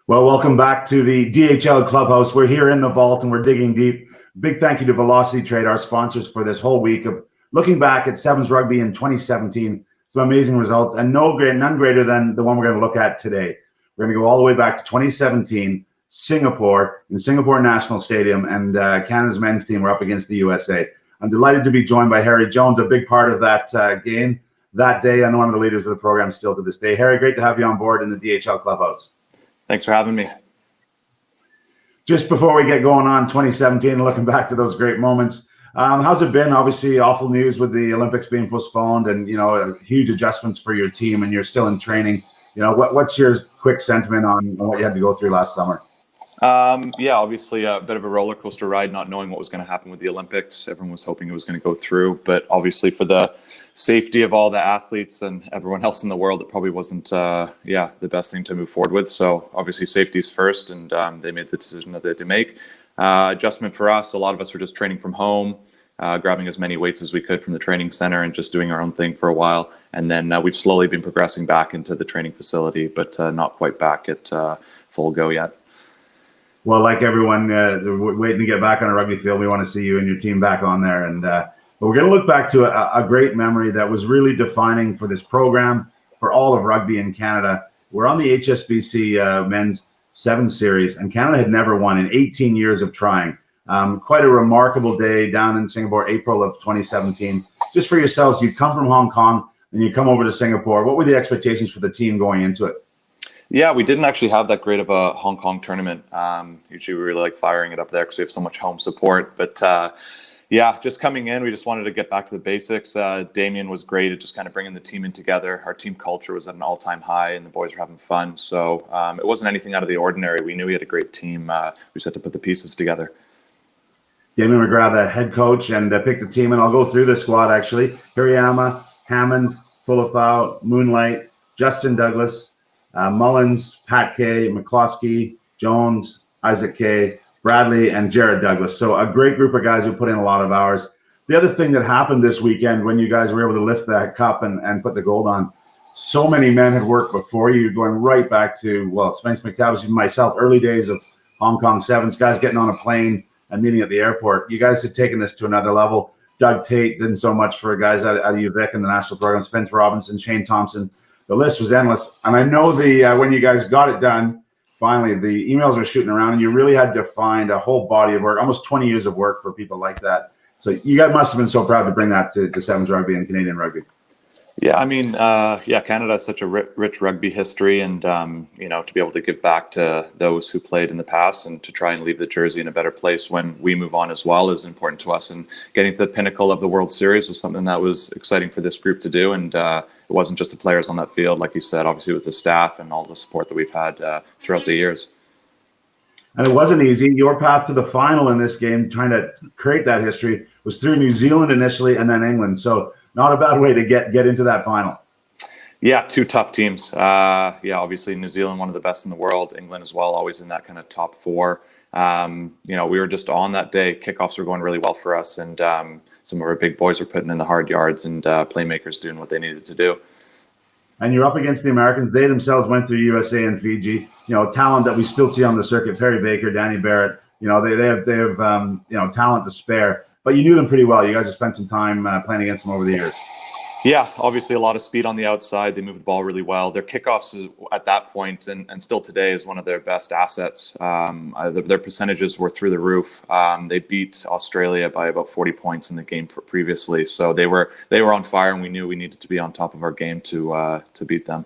Well, welcome back to the DHL Clubhouse. We're here in the vault and we're digging deep. Big thank you to Velocity Trade, our sponsors for this whole week of looking back at Sevens Rugby in 2017. Some amazing results, and none greater than the one we're going to look at today. We're going to go all the way back to 2017, Singapore, in Singapore National Stadium, and Canada's men's team were up against the USA. I'm delighted to be joined by Harry Jones, a big part of that game that day, and one of the leaders of the program still to this day. Harry, great to have you on board in the DHL Clubhouse. Thanks for having me. Just before we get going on 2017 and looking back to those great moments, how's it been? Obviously, awful news with the Olympics being postponed, and huge adjustments for your team, and you're still in training. What's your quick sentiment on what you had to go through last summer? Yeah, obviously a bit of a roller coaster ride, not knowing what was going to happen with the Olympics. Everyone was hoping it was going to go through, but obviously for the safety of all the athletes and everyone else in the world, it probably wasn't, the best thing to move forward with. So obviously safety's first, and they made the decision that they had to make. Adjustment for us, a lot of us were just training from home, grabbing as many weights as we could from the training center and just doing our own thing for a while. And then we've slowly been progressing back into the training facility, but not quite back at full go yet. Well, like everyone, waiting to get back on a rugby field. We want to see you and your team back on there. And but we're going to look back to a great memory that was really defining for this program, for all of rugby in Canada. We're on the HSBC Men's 7 Series, and Canada had never won in 18 years of trying. Quite a remarkable day down in Singapore, April of 2017. Just for yourselves, you come from Hong Kong and you come over to Singapore. What were the expectations for the team going into it? Yeah, we didn't actually have that great of a Hong Kong tournament. Usually we really like firing it up there because we have so much home support. But just coming in, we just wanted to get back to the basics. Damien was great at just kind of bringing the team in together. Our team culture was at an all-time high and the boys were having fun. So it wasn't anything out of the ordinary. We knew we had a great team. We just had to put the pieces together. Damien McGrath, the head coach, and picked the team. And I'll go through the squad, actually. Hirayama, Hammond, Fulafau, Moonlight, Justin Douglas, Mullins, Pat Kay, McCloskey, Jones, Isaac Kay, Bradley, and Jared Douglas. So a great group of guys who put in a lot of hours. The other thing that happened this weekend when you guys were able to lift that cup and put the gold on, so many men had worked before you, going right back to, Spence McTavish, myself, early days of Hong Kong Sevens, guys getting on a plane and meeting at the airport. You guys had taken this to another level. Doug Tate did so much for guys out of UVic in the national program, Spence Robinson, Shane Thompson. The list was endless. And I know when you guys got it done, finally, the emails were shooting around and you really had to find a whole body of work, almost 20 years of work for people like that. So you guys must have been so proud to bring that to Sevens Rugby and Canadian rugby. Yeah, I mean, Canada has such a rich rugby history, and to be able to give back to those who played in the past and to try and leave the jersey in a better place when we move on as well is important to us. And getting to the pinnacle of the World Series was something that was exciting for this group to do. And it wasn't just the players on that field, like you said. Obviously, it was the staff and all the support that we've had throughout the years. And it wasn't easy. Your path to the final in this game, trying to create that history, was through New Zealand initially and then England. So not a bad way to get into that final. Yeah, two tough teams. Obviously New Zealand, one of the best in the world. England as well, always in that kind of top four. We were just on that day. Kickoffs were going really well for us, and some of our big boys were putting in the hard yards, and playmakers doing what they needed to do. And you're up against the Americans. They themselves went through USA and Fiji. Talent that we still see on the circuit. Perry Baker, Danny Barrett. They have talent to spare. But you knew them pretty well. You guys have spent some time playing against them over the years. Yeah, obviously a lot of speed on the outside. They move the ball really well. Their kickoffs at that point and still today is one of their best assets. Their percentages were through the roof. They beat Australia by about 40 points in the game previously. So they were on fire, and we knew we needed to be on top of our game to beat them.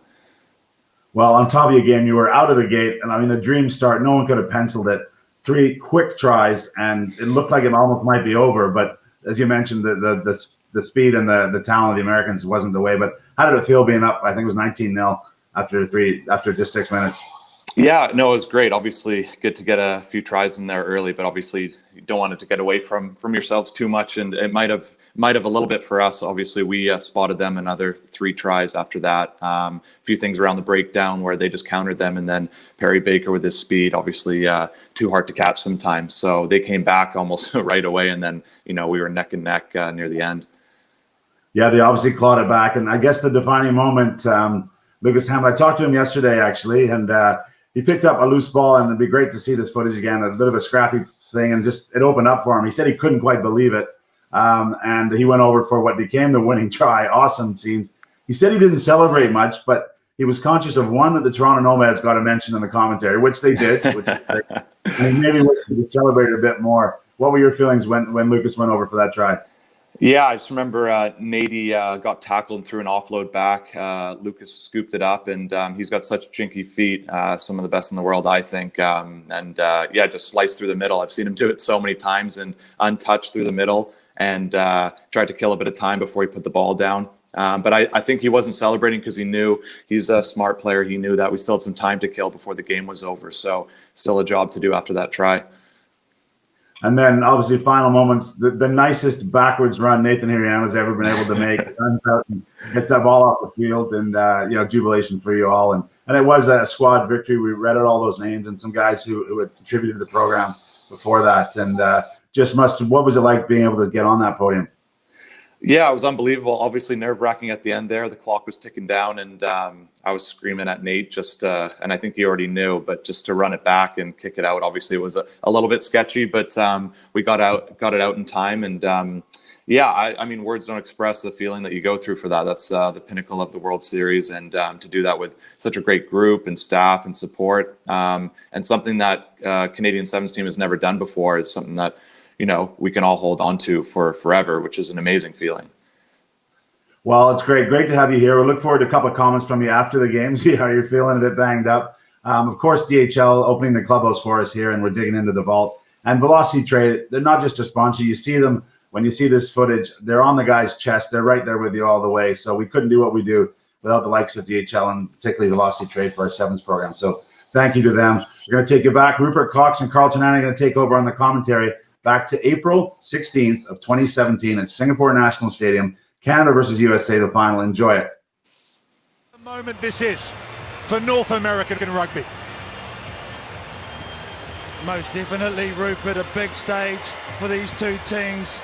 Well, on top of your game, you were out of the gate. And I mean, a dream start. No one could have penciled it. 3 quick tries, and it looked like it almost might be over. But as you mentioned, the speed and the talent of the Americans wasn't the way. But how did it feel being up? I think it was 19-0 after just 6 minutes. Yeah, no, it was great. Obviously, good to get a few tries in there early, but obviously you don't want it to get away from yourselves too much. And it might have a little bit for us. Obviously, we spotted them another 3 tries after that. A few things around the breakdown where they just countered them, and then Perry Baker with his speed, obviously too hard to catch sometimes. So they came back almost right away, and then we were neck and neck near the end. Yeah, they obviously clawed it back, and I guess the defining moment, Lucas Hammond. I talked to him yesterday actually, and he picked up a loose ball, and it'd be great to see this footage again. A bit of a scrappy thing, and just it opened up for him. He said he couldn't quite believe it, and he went over for what became the winning try. Awesome scenes. He said he didn't celebrate much, but he was conscious of one that the Toronto Nomads got a mention in the commentary, which they did, which is great. And maybe we celebrated a bit more. What were your feelings when Lucas went over for that try? Yeah, I just remember Nady got tackled and threw an offload back. Lucas scooped it up, and he's got such jinky feet, some of the best in the world, I think. Just sliced through the middle. I've seen him do it so many times and untouched through the middle, and tried to kill a bit of time before he put the ball down. But I think he wasn't celebrating because he knew he's a smart player. He knew that we still had some time to kill before the game was over. So still a job to do after that try. And then, obviously, final moments, the nicest backwards run Nathan Hirayama's ever been able to make. Runs out and gets that ball off the field, and, jubilation for you all. And it was a squad victory. We read out all those names and some guys who had contributed to the program before that. And what was it like being able to get on that podium? Yeah, it was unbelievable. Obviously nerve-wracking at the end there. The clock was ticking down, and I was screaming at Nate and I think he already knew, but just to run it back and kick it out. Obviously it was a little bit sketchy, but we got it out in time. And I mean, words don't express the feeling that you go through for that. That's the pinnacle of the World Series, and to do that with such a great group and staff and support, and something that Canadian Sevens team has never done before is something that we can all hold on to for forever, which is an amazing feeling. Well, it's great to have you here. We'll look forward to a couple of comments from you after the game, see how you're feeling, a bit banged up. Of course, DHL opening the clubhouse for us here, and we're digging into the vault. And Velocity Trade, they're not just a sponsor. You see them, when you see this footage, they're on the guy's chest. They're right there with you all the way. So we couldn't do what we do without the likes of DHL and particularly Velocity Trade for our Sevens program. So thank you to them. We're going to take you back. Rupert Cox and Carl Tanani are going to take over on the commentary. Back to April 16th of 2017 at Singapore National Stadium, Canada versus USA, the final. Enjoy it. The moment this is for North American rugby. Most definitely, Rupert, a big stage for these two teams.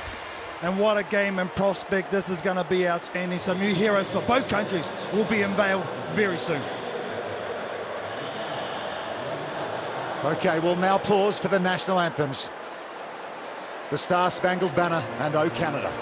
And what a game and prospect. This is going to be outstanding. Some new heroes for both countries will be unveiled very soon. Okay, we'll now pause for the national anthems. The Star-Spangled Banner and O Canada.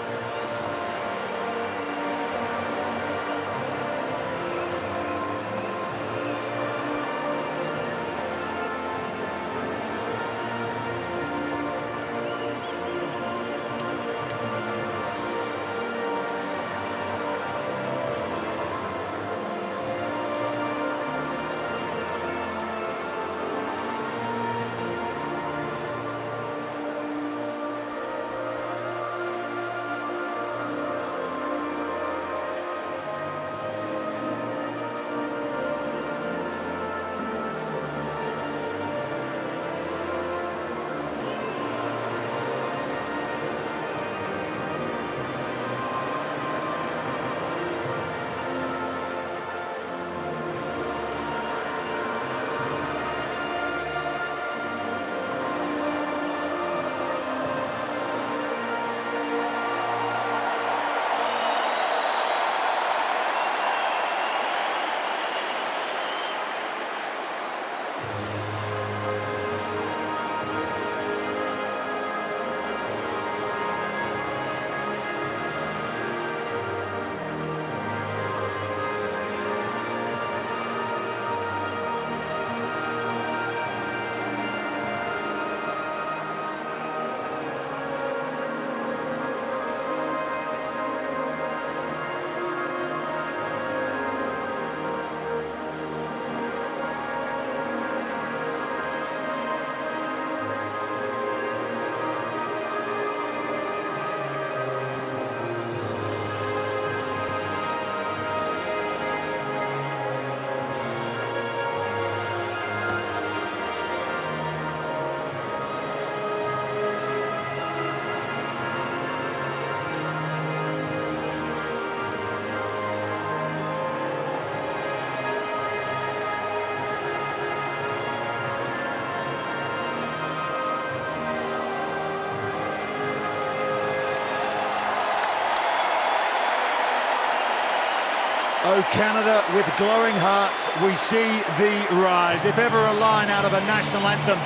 Oh, Canada, with glowing hearts, we see the rise. If ever a line out of a national anthem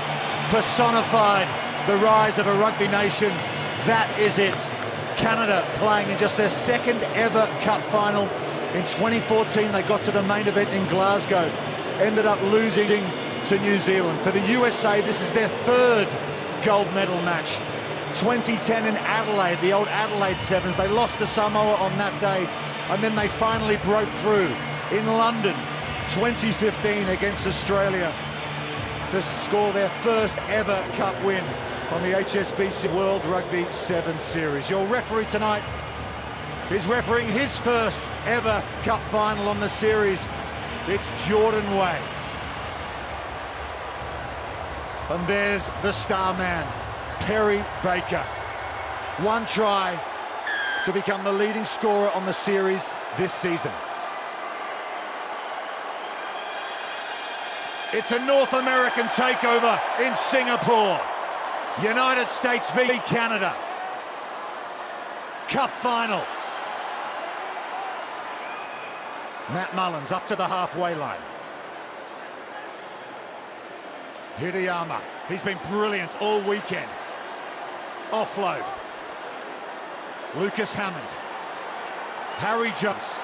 personified the rise of a rugby nation, that is it. Canada playing in just their second ever cup final. In 2014, they got to the main event in Glasgow, ended up losing to New Zealand. For the USA, this is their third gold medal match. 2010 in Adelaide, the old Adelaide Sevens, they lost to Samoa on that day, and then they finally broke through in London 2015 against Australia to score their first ever cup win on the HSBC World Rugby 7 Series. Your referee tonight is refereeing his first ever cup final on the series. It's Jordan Way. And there's the star man, Perry Baker. One try to become the leading scorer on the series this season. It's a North American takeover in Singapore. United States v Canada. Cup final. Matt Mullins up to the halfway line. Hirayama, he's been brilliant all weekend. Offload. Lucas Hammond. Harry Jones.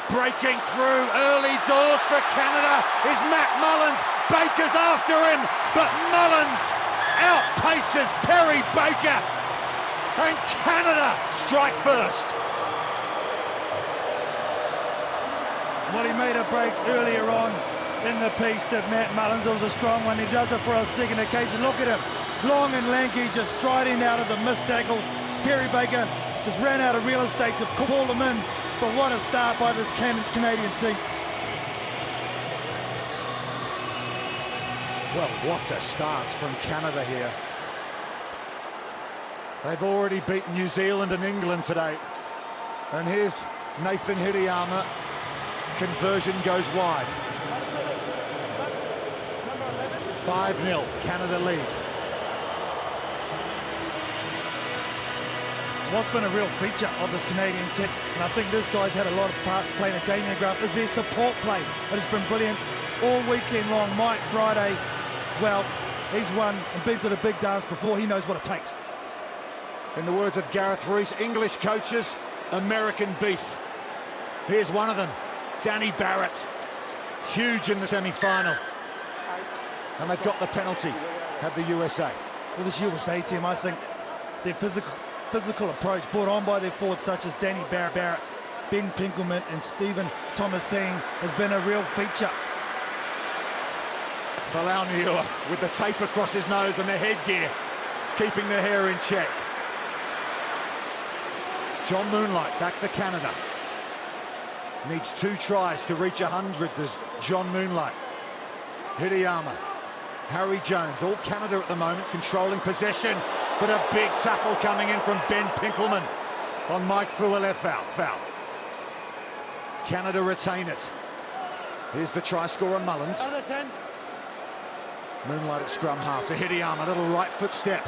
Breaking through early doors for Canada is Matt Mullins. Baker's after him, but Mullins outpaces Perry Baker. And Canada strike first. Well, he made a break earlier on in the piece that Matt Mullins. It was a strong one. He does it for a second occasion. Look at him. Long and lanky, just striding out of the missed tackles. Perry Baker just ran out of real estate to call them in. But what a start by this Canadian team. Well, what a start from Canada here. They've already beaten New Zealand and England today. And here's Nathan Hirayama. Conversion goes wide. 5-0, Canada lead. What's been a real feature of this Canadian team, and I think this guy's had a lot of part to play in Damien Grant, is their support play. It has been brilliant all weekend long. Mike Friday, well, he's won and been to the big dance before. He knows what it takes. In the words of Gareth Rees, English coaches, American beef. Here's one of them, Danny Barrett. Huge in the semi-final. And they've got the penalty, have the USA. Well, this USA team, I think their physical approach brought on by their forwards such as Danny Barrett, Ben Pinkelman and Stephen Thomasine has been a real feature. Falau Niua with the tape across his nose and the headgear, keeping the hair in check. John Moonlight back for Canada. Needs 2 tries to reach 100, there's John Moonlight. Hirayama, Harry Jones, all Canada at the moment, controlling possession, but a big tackle coming in from Ben Pinkelman on Mike Fualef foul. Canada retain it. Here's the try scorer, Mullins. Moonlight at scrum half to Hirayama, little right foot step.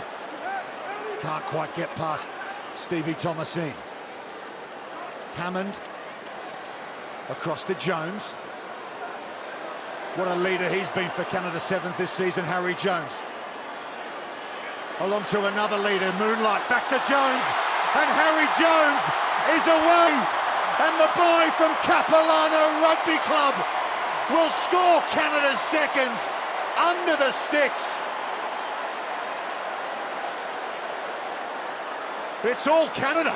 Can't quite get past Stevie Thomasine. Hammond across to Jones. What a leader he's been for Canada Sevens this season, Harry Jones. Along to another leader, Moonlight, back to Jones, and Harry Jones is away, and the boy from Capilano Rugby Club will score Canada's seconds under the sticks. It's all Canada.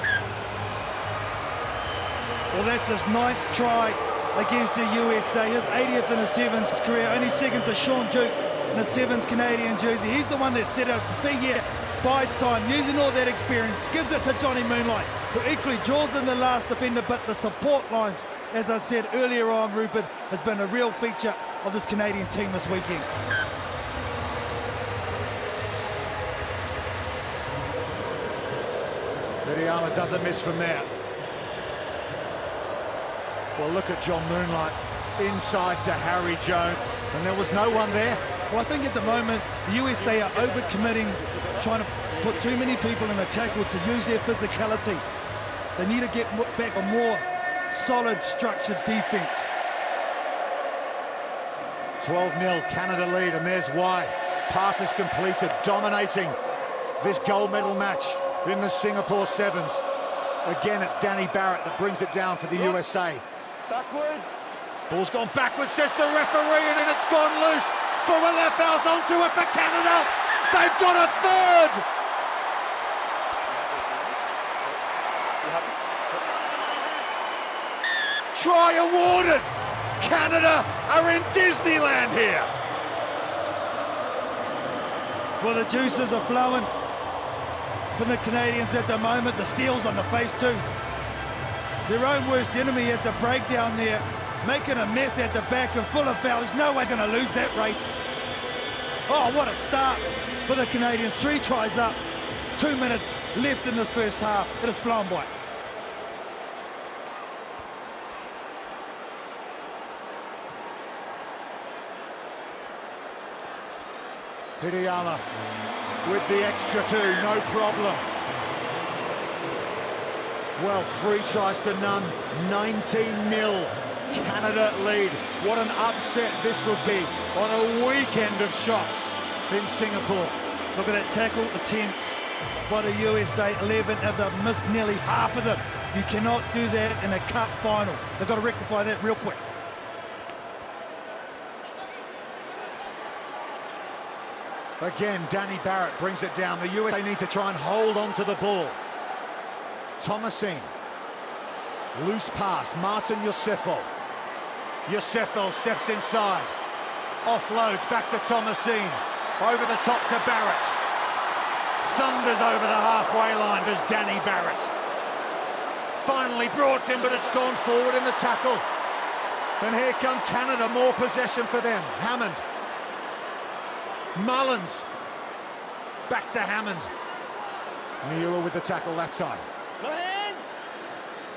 Well, that's his 9th try against the USA, his 80th in the Sevens career, only second to Sean Duke in the Sevens Canadian jersey. He's the one that set up, see here, bides time, using all that experience, gives it to Johnny Moonlight, who equally draws in the last defender, but the support lines, as I said earlier on, Rupert, has been a real feature of this Canadian team this weekend. Hirayama doesn't miss from there. Well, look at John Moonlight inside to Harry Jones, and there was no one there. Well, I think at the moment, the USA are overcommitting, trying to put too many people in a tackle to use their physicality. They need to get back on more solid, structured defense. 12-0 Canada lead, and there's why. Pass is completed, dominating this gold medal match in the Singapore Sevens. Again, it's Danny Barrett that brings it down for the USA. Backwards. Ball's gone backwards, says the referee, and then it's gone loose. Fualefau's onto it for Canada. They've got a third. Try awarded. Canada are in Disneyland here. Well, the juices are flowing from the Canadians at the moment. The steals on the face too. Their own worst enemy at the breakdown there, making a mess at the back, and Fualefau is no way going to lose that race. Oh, what a start for the Canadians. 3 tries up, 2 minutes left in this first half. It has flown by. Hideyama with the extra 2, no problem. Well, 3 tries to none, 19-0. Canada lead. What an upset this would be on a weekend of shocks in Singapore. Look at that tackle attempts by the USA, 11, and they've missed nearly half of them. You cannot do that in a cup final. They've got to rectify that real quick. Again, Danny Barrett brings it down. The USA need to try and hold on to the ball. Thomasine. Loose pass, Martin Yosefo. Yosefo steps inside. Offloads back to Thomasine. Over the top to Barrett. Thunders over the halfway line does Danny Barrett. Finally brought in, but it's gone forward in the tackle. And here come Canada, more possession for them. Hammond. Mullins. Back to Hammond. Niua with the tackle that time. No hands.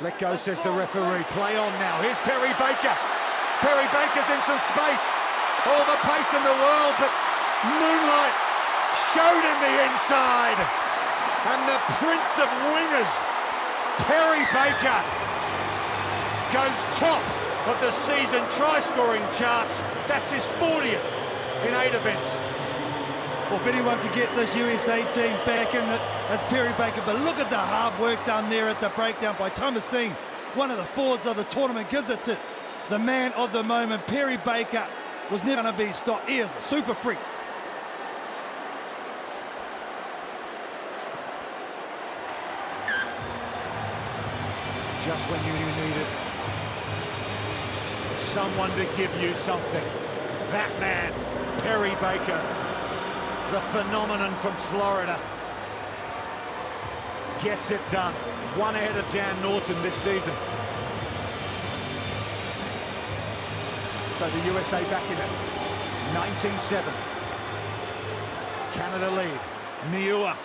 Let go, says the referee. Play on now. Here's Perry Baker. Perry Baker's in some space. All the pace in the world, but Moonlight showed him the inside. And the Prince of Wingers, Perry Baker, goes top of the season try-scoring charts. That's his 40th in 8 events. Well, if anyone could get this USA team back in it, that's Perry Baker. But look at the hard work done there at the breakdown by Thomasine. One of the forwards of the tournament, gives it to the man of the moment. Perry Baker was never going to be stopped. He is a super freak. Just when you needed someone to give you something. That man, Perry Baker, the phenomenon from Florida, gets it done. 1 ahead of Dan Norton this season. So the USA back in it. 19-7. Canada lead. Niua.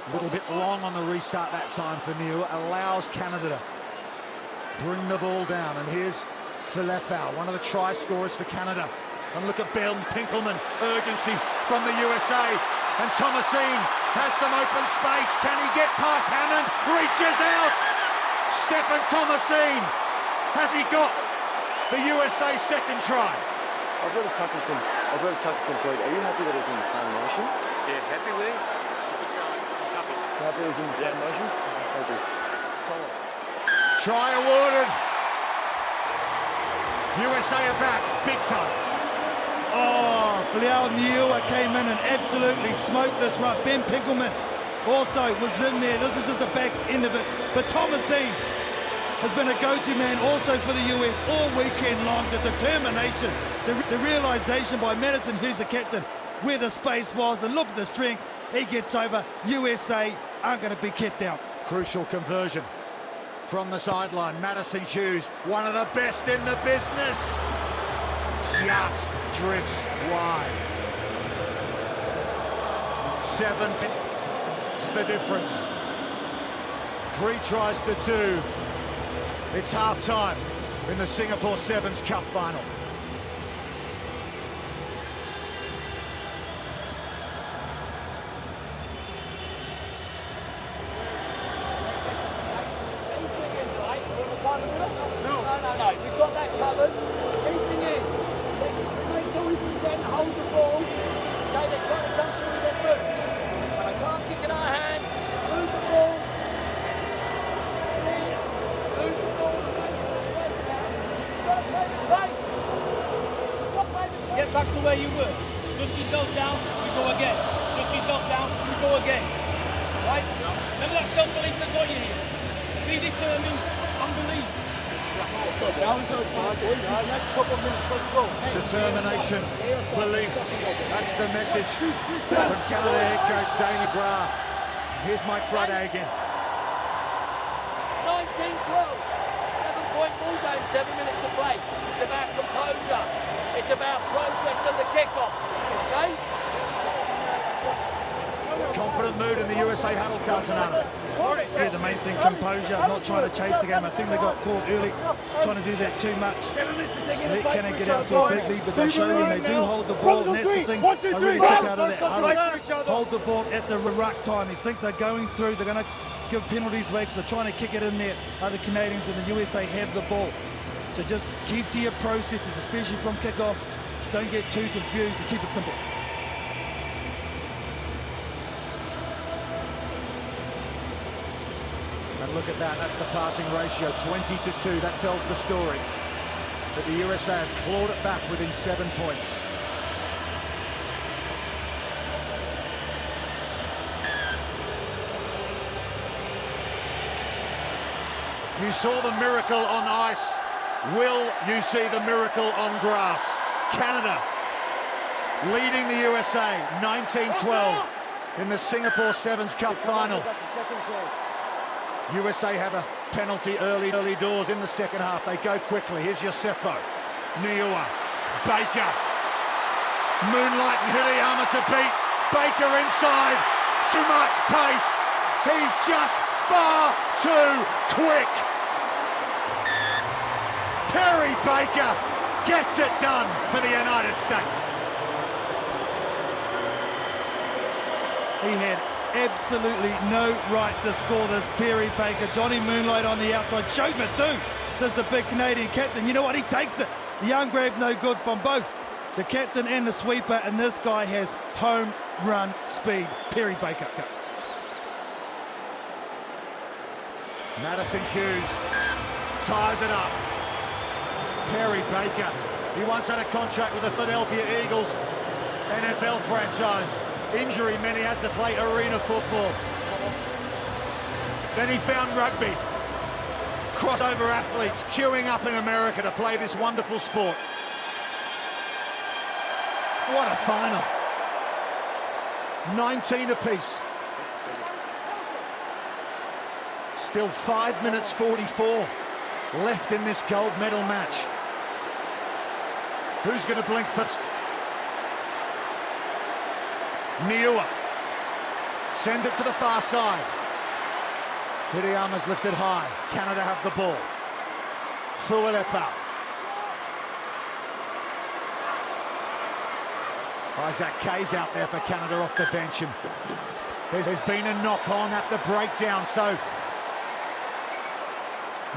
A little bit long on the restart that time for Niua. Allows Canada to bring the ball down. And here's Fualefau, one of the try scorers for Canada. And look at Ben Pinkelman. Urgency from the USA. And Thomasine has some open space. Can he get past Hammond? Reaches out. Stephen Thomasine. Has he got the USA second try? I've got a tackle complete. Are you happy that it's in the same motion? Yeah, happy with it? Happy it's in the same motion? Thank you. Try awarded. USA are back, big time. Oh, Filial Niua came in and absolutely smoked this run. Ben Pinkelman also was in there. This is just the back end of it. But Thomasine has been a go-to man also for the US all weekend long. The determination, the realization by Madison, who's the captain, where the space was, and look at the strength. He gets over. USA aren't going to be kept out. Crucial conversion from the sideline. Madison Hughes, one of the best in the business, just drifts wide. 7, it's the difference. 3 tries to 2. It's half-time in the Singapore Sevens Cup final. 7. Anything is, let's make sure we present, hold the ball. Okay, they're trying to come through with their foot. I can't kick in our hands. Move the ball. Move the ball. Get back to where you were. Dust yourselves down, we go again. Dust yourself down, we go again. Right? Remember that self-belief that got you here. Be determined and believe. Next couple of minutes, let's go. Determination, belief. That's the message from Canada head coach Dane McGrath. Here's Mike Friday again. 19-12. 7-point ball game, 7 minutes to play. It's about composure. It's about process of the kickoff. Okay? Confident mood in the USA huddle, Carlton. Here's the main thing, composure, not trying to chase the game. I think they got caught early, trying to do that too much. Let Canada get out to a big lead, but they show when they do hold the ball, and that's the thing I really took out of that huddle. Hold the ball at the ruck time. He thinks they're going through, they're going to give penalties away because they're trying to kick it in there. Other Canadians and the USA have the ball. So just keep to your processes, especially from kickoff. Don't get too confused and keep it simple. And look at that, that's the passing ratio, 20-2. That tells the story that the USA have clawed it back within 7 points. You saw the miracle on ice. Will you see the miracle on grass? Canada leading the USA 19-12 in the Singapore Sevens Cup final. USA have a penalty early doors in the second half. They go quickly. Here's Yosefo, Niua, Baker, Moonlight and Hirayama to beat. Baker inside, too much pace. He's just far too quick. Perry Baker gets it done for the United States. He had absolutely no right to score this. Perry Baker, Johnny Moonlight on the outside, shows me too. There's the big Canadian captain. You know what? He takes it. The young grab no good from both the captain and the sweeper, and this guy has home run speed. Perry Baker. Madison Hughes ties it up. Perry Baker, he once had a contract with the Philadelphia Eagles NFL franchise. Injury meant he had to play arena football. Then he found rugby. Crossover athletes queuing up in America to play this wonderful sport. What a final. 19 apiece. Still 5 minutes 44 left in this gold medal match. Who's going to blink first? Niua sends it to the far side. Hirayama's lifted high. Canada have the ball. Fualefa. Isaac Kay's out there for Canada off the bench, and there's been a knock-on at the breakdown, so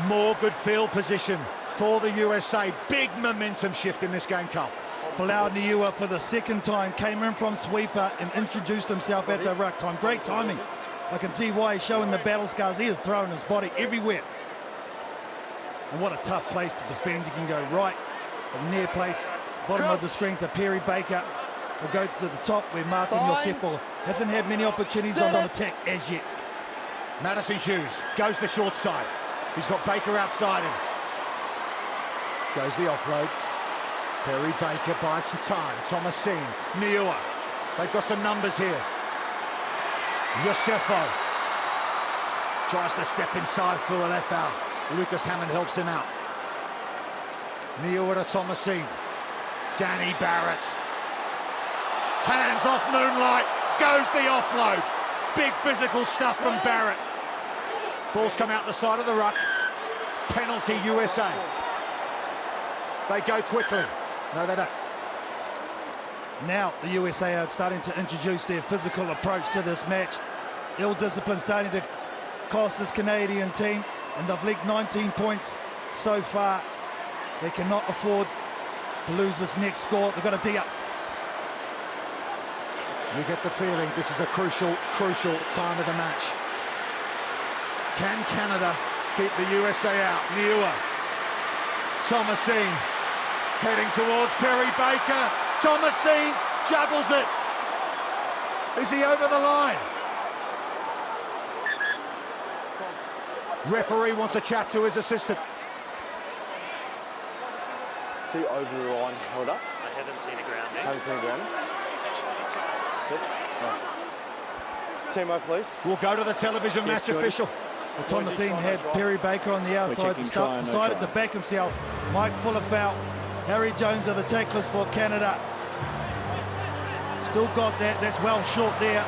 more good field position for the USA. Big momentum shift in this game, Carl. Folau Niua for the second time came in from sweeper and introduced himself at the ruck time. Great timing. I can see why he's showing the battle scars. He is throwing his body everywhere. And what a tough place to defend. You can go right, the near place, bottom of the screen to Perry Baker. We'll go to the top where Martin Yosefo hasn't had many opportunities on attack as yet. Madison Hughes goes the short side. He's got Baker outside him. Goes the offload. Perry Baker buys some time. Thomasine, Niua. They've got some numbers here. Yosefo tries to step inside for a left out. Lucas Hammond helps him out. Niua to Thomasine. Danny Barrett. Hands off Moonlight. Goes the offload. Big physical stuff from Barrett. Ball's come out the side of the ruck. Penalty USA. They go quickly. No, they don't. Now the USA are starting to introduce their physical approach to this match. Ill discipline starting to cost this Canadian team, and they've leaked 19 points so far. They cannot afford to lose this next score. They've got to D up. You get the feeling this is a crucial time of the match. Can Canada keep the USA out? Niua. Thomasine heading towards Perry Baker. Thomasine juggles it. Is he over the line? Referee wants a chat to his assistant. See over the line, hold up. I haven't seen a grounding. Haven't seen a grounding. Right. Timo, please. We'll go to the television match official. Well, Thomasine had Perry Baker on the outside, decided to back himself. Mike Fuller foul. Harry Jones are the tacklers for Canada. Still got that, that's well short there.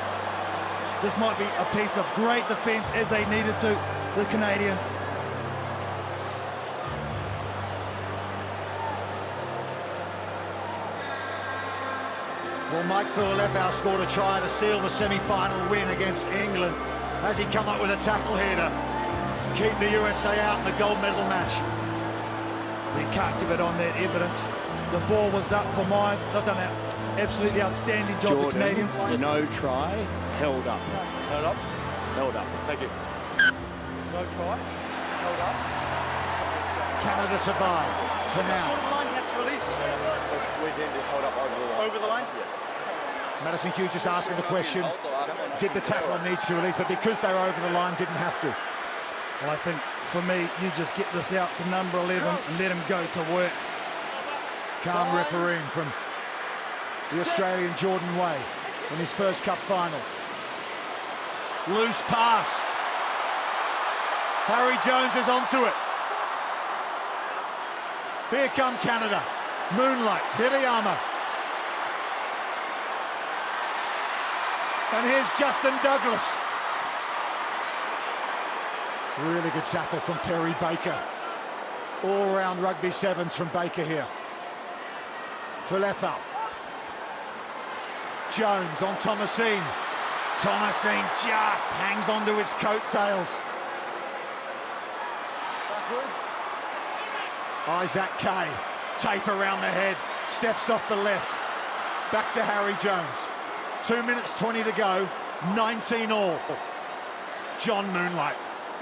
This might be a piece of great defence as they needed to, the Canadians. Well, Mike Fuller scored a try to seal the semi-final win against England. Has he come up with a tackle here to keep the USA out in the gold medal match? They can't give it on that evidence. The ball was up for mine. They've done an absolutely outstanding job, Jordan, the Canadians. no try, held up. Held up. Held up. Thank you. No try. Held up. Canada survive for now. Short of the line has to release. So we did hold up over the line. Over the line? Yes. Madison Hughes just asking the question, did the tackler need to release? But because they were over the line, didn't have to. Well, I think, for me, you just get this out to number 11 and let him go to work. Calm refereeing from the Australian Jordan Way in his first cup final. Loose pass. Harry Jones is onto it. Here come Canada. Moonlight, Hirayama. And here's Justin Douglas. Really good tackle from Perry Baker. All-round rugby sevens from Baker here. Falefa. Jones on Thomasine. Thomasine just hangs onto his coattails. Isaac Kay, tape around the head, steps off the left. Back to Harry Jones. 2 minutes 20 to go, 19 all. John Moonlight,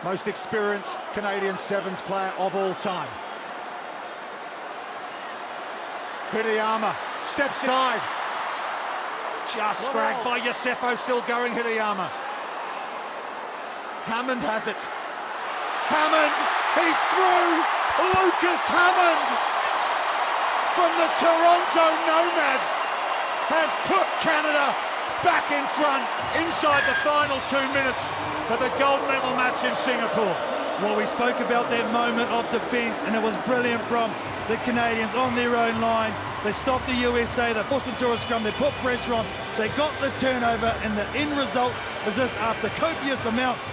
most experienced Canadian sevens player of all time. Hirayama steps inside. Just scragged by Yosefo, still going Hirayama. Hammond has it. Hammond, he's through! Lucas Hammond from the Toronto Nomads has put Canada back in front inside the final 2 minutes of the gold medal match in Singapore. Well, we spoke about that moment of defence, and it was brilliant from the Canadians on their own line. They stopped the USA, they forced them to a scrum, they put pressure on, they got the turnover, and the end result is this: after copious amounts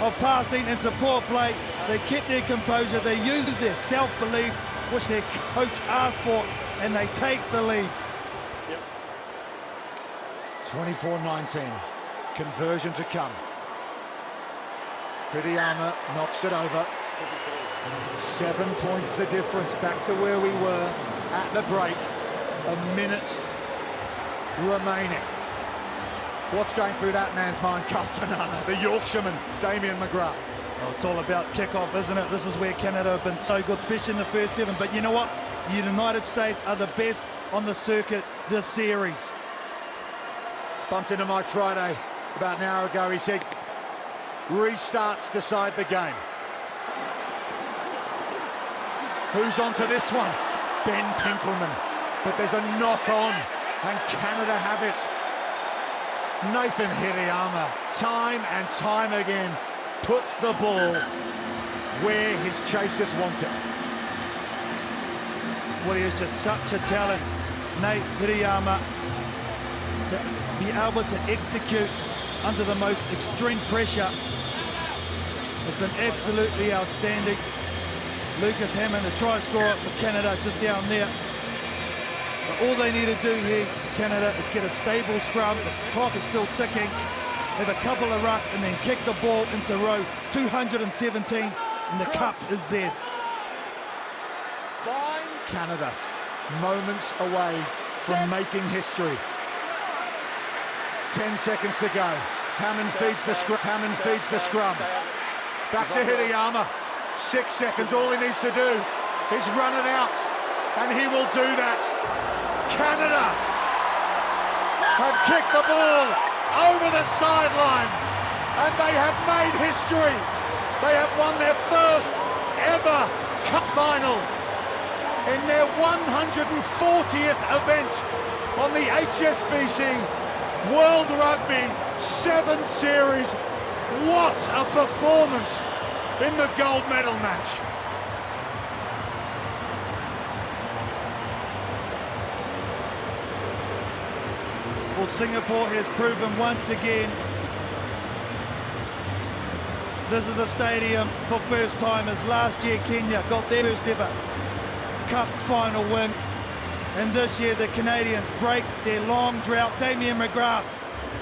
of passing and support play, they kept their composure, they used their self-belief, which their coach asked for, and they take the lead. 24-19, conversion to come. Hirayama knocks it over. 7 points the difference, back to where we were at the break. A minute remaining. What's going through that man's mind? Carlton Hunter, the Yorkshireman, Damien McGrath. Well, it's all about kickoff, isn't it? This is where Canada have been so good, especially in the first 7. But you know what? The United States are the best on the circuit this series. Bumped into Mike Friday about an hour ago. He said, restarts decide the game. Who's onto this one? Ben Pinkelman. But there's a knock on, and Canada have it. Nathan Hirayama, time and time again, puts the ball where his chasers want it. Well, he is just such a talent, Nate Hirayama, to be able to execute under the most extreme pressure. It's been absolutely outstanding. Lucas Hammond, the try scorer for Canada, just down there. But all they need to do here, Canada, is get a stable scrum. The clock is still ticking. Have a couple of rucks and then kick the ball into row 217, and the cup is theirs. Canada, moments away from making history. 10 seconds to go. Hammond feeds the scrum. Back to Hideyama. 6 seconds. All he needs to do is run it out, and he will do that. Canada have kicked the ball over the sideline, and they have made history. They have won their first ever cup final in their 140th event on the HSBC World Rugby 7 Series. What a performance in the gold medal match. Well, Singapore has proven once again this is a stadium for first timers. Last year Kenya got their first ever cup final win, and this year the Canadians break their long drought. Damien McGrath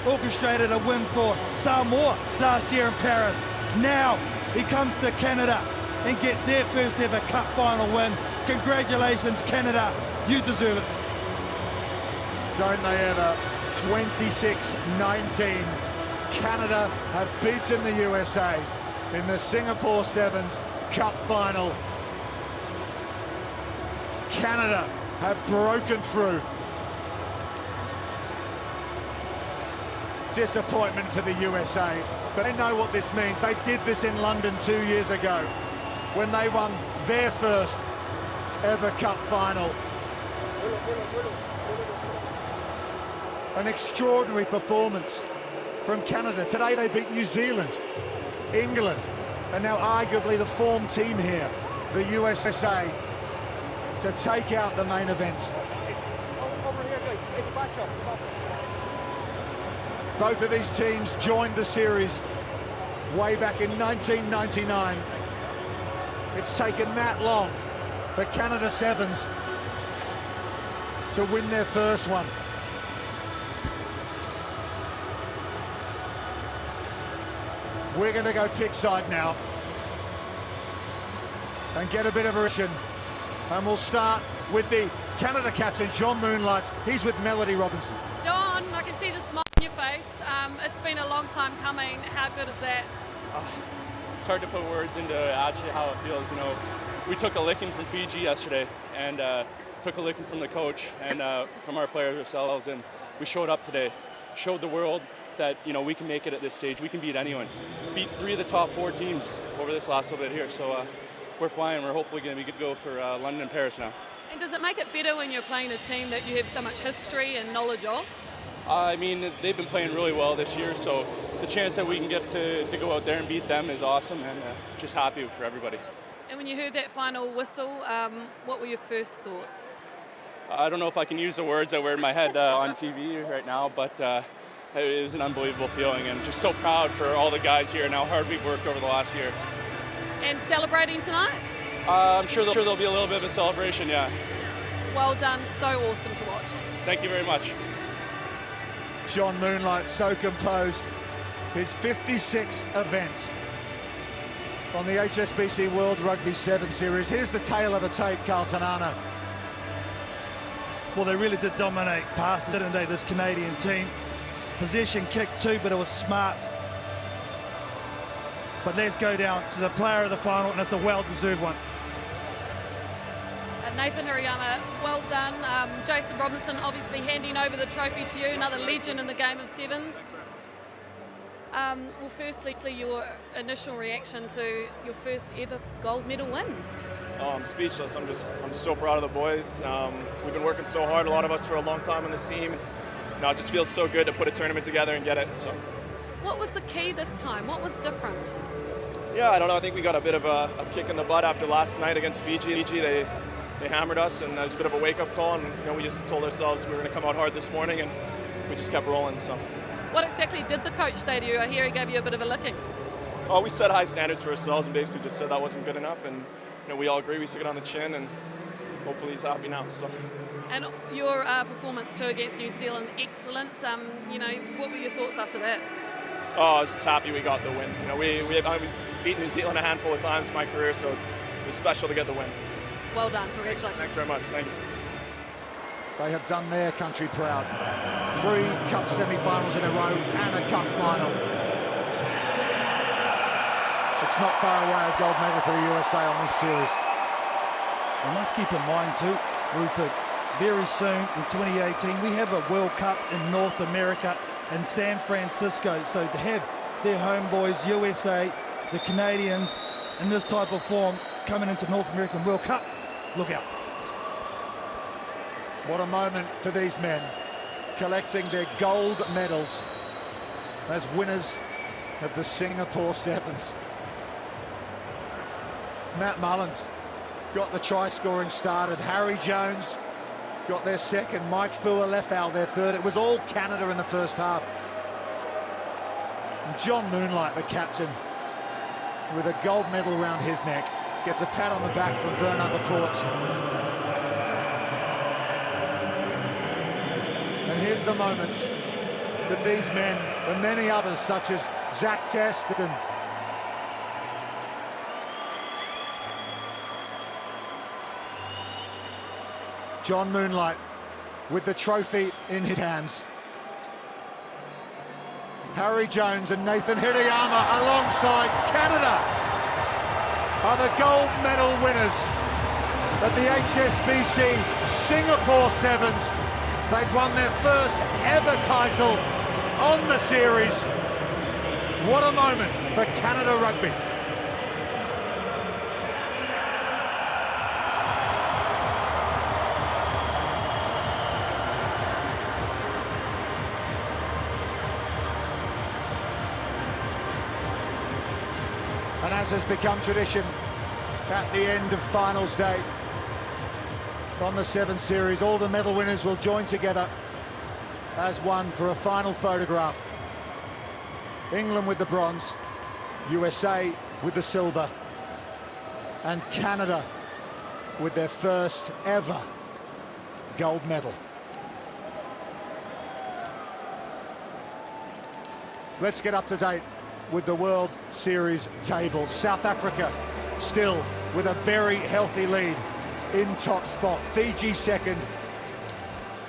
orchestrated a win for Samoa last year in Paris. Now he comes to Canada and gets their first ever cup final win. Congratulations, Canada, you deserve it. Don't they ever? 26-19. Canada have beaten the USA in the Singapore Sevens Cup final. Canada have broken through. Disappointment for the USA, but they know what this means. They did this in London 2 years ago when they won their first ever cup final. An extraordinary performance from Canada. Today they beat New Zealand, England, and now arguably the form team here, the USA, to take out the main event. Both of these teams joined the series way back in 1999. It's taken that long for Canada Sevens to win their first one. We're going to go pitch side now and get a bit of a reaction. And we'll start with the Canada captain, John Moonlight. He's with Melody Robinson. John, I can see the smile on your face. It's been a long time coming. How good is that? It's hard to put words into actually how it feels. You know, we took a licking from Fiji yesterday, and took a licking from the coach and from our players ourselves, and we showed up today, showed the world that, you know, we can make it at this stage. We can beat anyone. Beat 3 of the top 4 teams over this last little bit here. So we're flying. We're hopefully going to be good to go for London and Paris now. And does it make it better when you're playing a team that you have so much history and knowledge of? I mean, they've been playing really well this year, so the chance that we can get to go out there and beat them is awesome, and just happy for everybody. And when you heard that final whistle, what were your first thoughts? I don't know if I can use the words that were in my head on TV right now, but it was an unbelievable feeling, and just so proud for all the guys here and how hard we've worked over the last year. And celebrating tonight? I'm sure there'll be a little bit of a celebration, yeah. Well done, so awesome to watch. Thank you very much. John Moonlight, so composed. His 56th event on the HSBC World Rugby 7 Series. Here's the tail of the tape, Carlton Arno. Well, they really did dominate passes, didn't they, this Canadian team? Possession kick too, but it was smart. But let's go down to the player of the final, and it's a well-deserved one. Nathan Hirayama, well done. Jason Robinson obviously handing over the trophy to you, another legend in the game of sevens. Well, firstly, your initial reaction to your first ever gold medal win. Oh, I'm speechless. I'm so proud of the boys. We've been working so hard, a lot of us, for a long time on this team. You know, it just feels so good to put a tournament together and get it. So, what was the key this time? What was different? Yeah, I don't know. I think we got a bit of a kick in the butt after last night against Fiji. They hammered us, and it was a bit of a wake-up call. And you know, we just told ourselves we were going to come out hard this morning, and we just kept rolling. So, what exactly did the coach say to you? I hear he gave you a bit of a licking. Oh, we set high standards for ourselves, and basically just said that wasn't good enough. And you know, we all agree. We took it on the chin, and hopefully he's happy now. So. And your performance too against New Zealand, excellent. You know, what were your thoughts after that? Oh, I was just happy we got the win. You know, we've beaten New Zealand a handful of times in my career, so it was special to get the win. well done. Congratulations. Thanks very much. Thank you. They have done their country proud. 3 cup semi-finals in a row and a cup final. It's not far away a gold medal for the USA on this series. We must keep in mind too, Rupert, very soon in 2018 we have a World Cup in North America in San Francisco. So to have their homeboys, USA, the Canadians, in this type of form coming into North American World Cup, look out. What a moment for these men, collecting their gold medals as winners of the Singapore Sevens. Matt Mullins got the try scoring started. Harry Jones got their second. Mike Fualefau their third. It was all Canada in the first half. And John Moonlight, the captain, with a gold medal around his neck, gets a pat on the back from Bernard Laporte. And here's the moment that these men, and many others such as Zach Teston, John Moonlight with the trophy in his hands. Harry Jones and Nathan Hirayama alongside Canada are the gold medal winners at the HSBC Singapore Sevens. They've won their first ever title on the series. What a moment for Canada Rugby. And as has become tradition at the end of finals day on the Seven Series, all the medal winners will join together as one for a final photograph. England with the bronze, USA with the silver, and Canada with their first ever gold medal. Let's get up to date with the World Series table. South Africa still with a very healthy lead in top spot. Fiji second,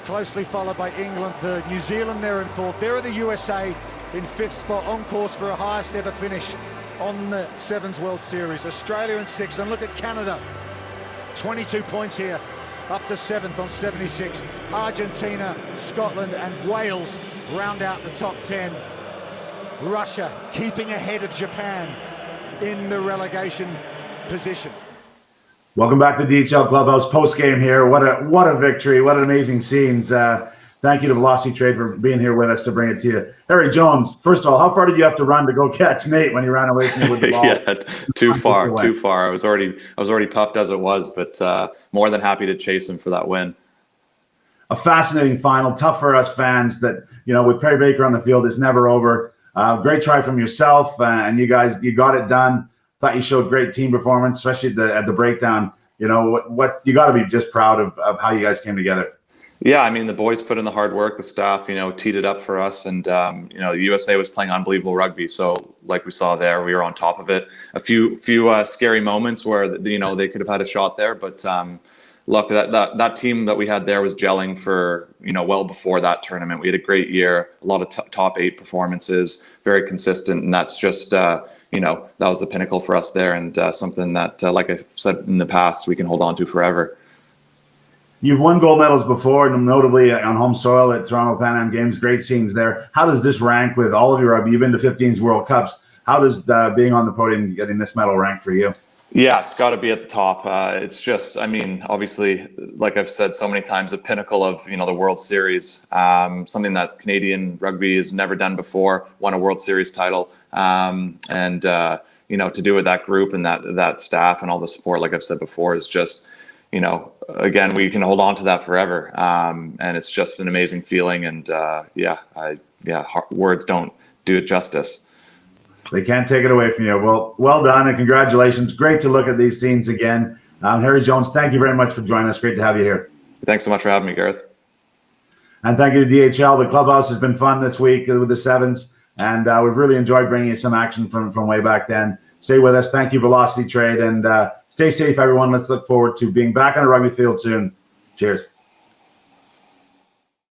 closely followed by England third. New Zealand there in fourth. There are the USA in fifth spot, on course for a highest ever finish on the Sevens World Series. Australia in sixth, and look at Canada, 22 points here, up to seventh on 76. Argentina, Scotland and Wales round out the top 10. Russia keeping ahead of Japan in the relegation position. Welcome back to the DHL Clubhouse post-game here. What a victory. What an amazing scenes. Thank you to Velocity Trade for being here with us to bring it to you. Harry Jones, first of all, how far did you have to run to go catch Nate when he ran away from you with the ball? Yeah, too far. I was already puffed as it was, but more than happy to chase him for that win. A fascinating final, tough for us fans that, with Perry Baker on the field, it's never over. Great try from yourself, and you got it done. Thought you showed great team performance, especially at the breakdown. What you got to be just proud of how you guys came together. Yeah, I mean, the boys put in the hard work. The staff, teed it up for us, and the USA was playing unbelievable rugby. So, like we saw there, we were on top of it. A few scary moments where they could have had a shot there, but look, that team that we had there was gelling for well before that tournament. We had a great year, a lot of top 8 performances, very consistent, and that's just that was the pinnacle for us there, and something that, like I said in the past, we can hold on to forever. You've won gold medals before, notably on home soil at Toronto Pan Am Games. Great scenes there. How does this rank with all of your rugby? You've been to 15 World Cups. How does being on the podium, getting this medal rank for you? Yeah, it's got to be at the top. It's just, obviously, like I've said so many times, a pinnacle of, the World Series, something that Canadian rugby has never done before, won a World Series title. And to do with that group and that staff and all the support, like I've said before, is just, again, we can hold on to that forever. And it's just an amazing feeling. And words don't do it justice. They can't take it away from you. Well done and congratulations. Great to look at these scenes again. Harry Jones, thank you very much for joining us. Great to have you here. Thanks so much for having me, Gareth. And thank you to DHL. The Clubhouse has been fun this week with the Sevens, and we've really enjoyed bringing you some action from way back then. Stay with us. Thank you, Velocity Trade, and stay safe, everyone. Let's look forward to being back on a rugby field soon. Cheers.